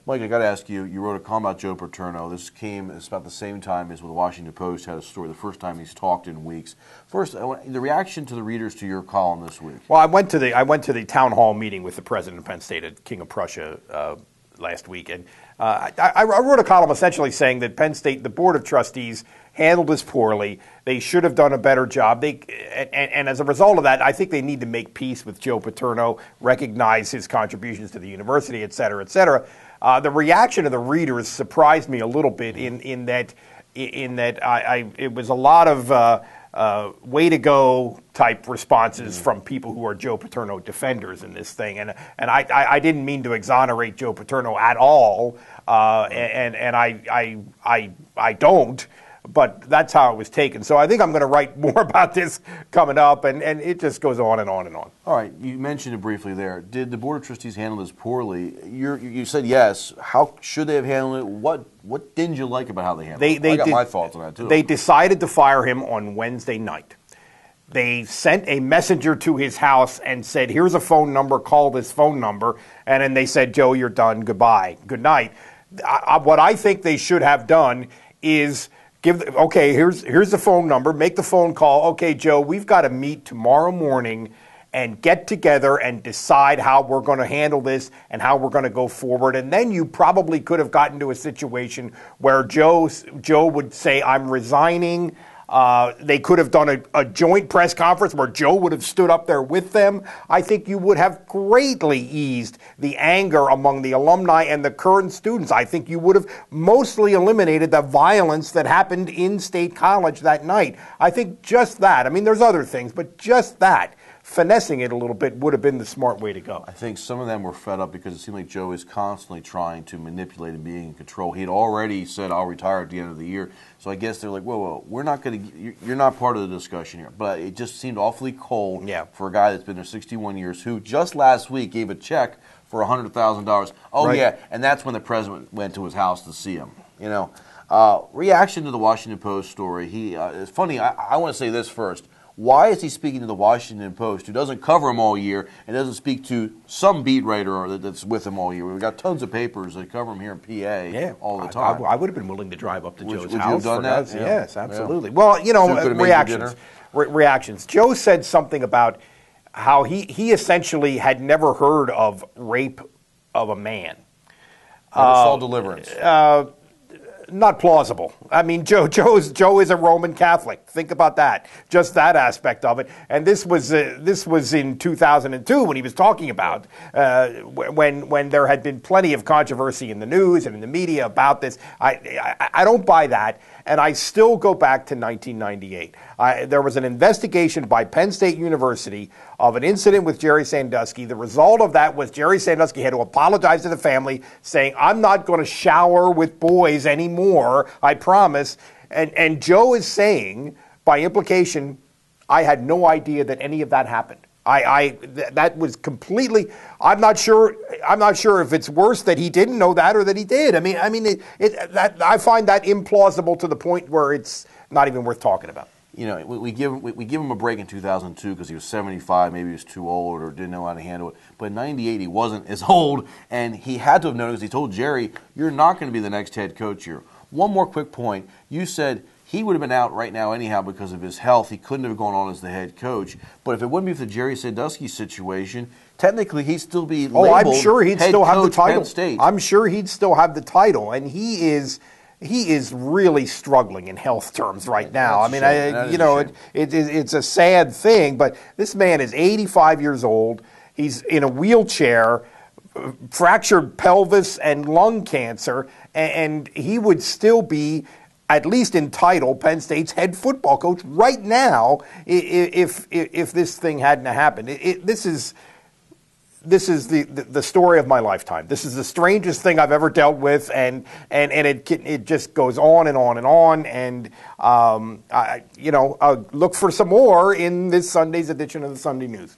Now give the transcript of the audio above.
Mike, I got to ask you, you wrote a column about Joe Paterno. It's about the same time as when the Washington Post had a story, the first time he's talked in weeks. First, the reaction to the readers to your column this week. Well, I went to the town hall meeting with the president of Penn State at King of Prussia last week, and I wrote a column essentially saying that Penn State, the Board of Trustees, handled this poorly. They should have done a better job. And as a result of that, I think they need to make peace with Joe Paterno, recognize his contributions to the university, et cetera, et cetera. The reaction of the readers surprised me a little bit in that it was a lot of way to go type responses from people who are Joe Paterno defenders in this thing, and I didn't mean to exonerate Joe Paterno at all, and I don't. But that's how it was taken. So I think I'm going to write more about this coming up, and it just goes on and on and on. All right, you mentioned it briefly there. Did the Board of Trustees handle this poorly? You said yes. How should they have handled it? What didn't you like about how they handled it? I got my thoughts on that, too. They decided to fire him on Wednesday night. They sent a messenger to his house and said, here's a phone number, call this phone number. And then they said, Joe, you're done, goodbye, good night. What I think they should have done is here's the phone number, make the phone call. Okay, Joe, we've got to meet tomorrow morning and get together and decide how we're going to handle this and how we're going to go forward. And then you probably could have gotten to a situation where Joe would say, I'm resigning. They could have done a joint press conference where Joe would have stood up there with them. I think you would have greatly eased the anger among the alumni and the current students. I think you would have mostly eliminated the violence that happened in State College that night. I think just that. I mean, there's other things, but just that. Finessing it a little bit would have been the smart way to go. I think some of them were fed up because it seemed like Joe is constantly trying to manipulate and being in control. He had already said, I'll retire at the end of the year. So I guess they're like, whoa, we're not going to, you're not part of the discussion here. But it just seemed awfully cold for a guy that's been there 61 years who just last week gave a check for $100,000. Oh, right. Yeah, and that's when the president went to his house to see him. You know, reaction to the Washington Post story. It's funny, I want to say this first. Why is he speaking to the Washington Post, who doesn't cover him all year and doesn't speak to some beat writer that's with him all year? We've got tons of papers that cover him here in PA all the time. I would have been willing to drive up to Joe's house. Would you have done that? Yeah. Yes, absolutely. Yeah. Well, you know, reactions. Joe said something about how he essentially had never heard of rape of a man. Never saw Deliverance. Not plausible. I mean, Joe is a Roman Catholic. Think about that. Just that aspect of it. And this was in 2002 when he was talking about when there had been plenty of controversy in the news and in the media about this. I don't buy that. And I still go back to 1998. There was an investigation by Penn State University of an incident with Jerry Sandusky. The result of that was Jerry Sandusky had to apologize to the family, saying, I'm not going to shower with boys anymore, I promise. And Joe is saying, by implication, I had no idea that any of that happened. That was completely. I'm not sure if it's worse that he didn't know that or that he did. I mean, I find that implausible to the point where it's not even worth talking about. You know, we give him a break in 2002 because he was 75, maybe he was too old or didn't know how to handle it. But in '98 he wasn't as old, and he had to have known because he told Jerry, "You're not going to be the next head coach here." One more quick point: you said he would have been out right now anyhow because of his health. He couldn't have gone on as the head coach. But if it wouldn't be for the Jerry Sandusky situation, technically he'd still be labeled I'm sure he'd still have the title. Penn State. I'm sure he'd still have the title, and he is really struggling in health terms right now. I mean, it's a sad thing, but this man is 85 years old. He's in a wheelchair, fractured pelvis and lung cancer, and he would still be at least entitled Penn State's head football coach right now if this thing hadn't happened. This is the story of my lifetime. This is the strangest thing I've ever dealt with, and it just goes on and on and on. And look for some more in this Sunday's edition of the Sunday News.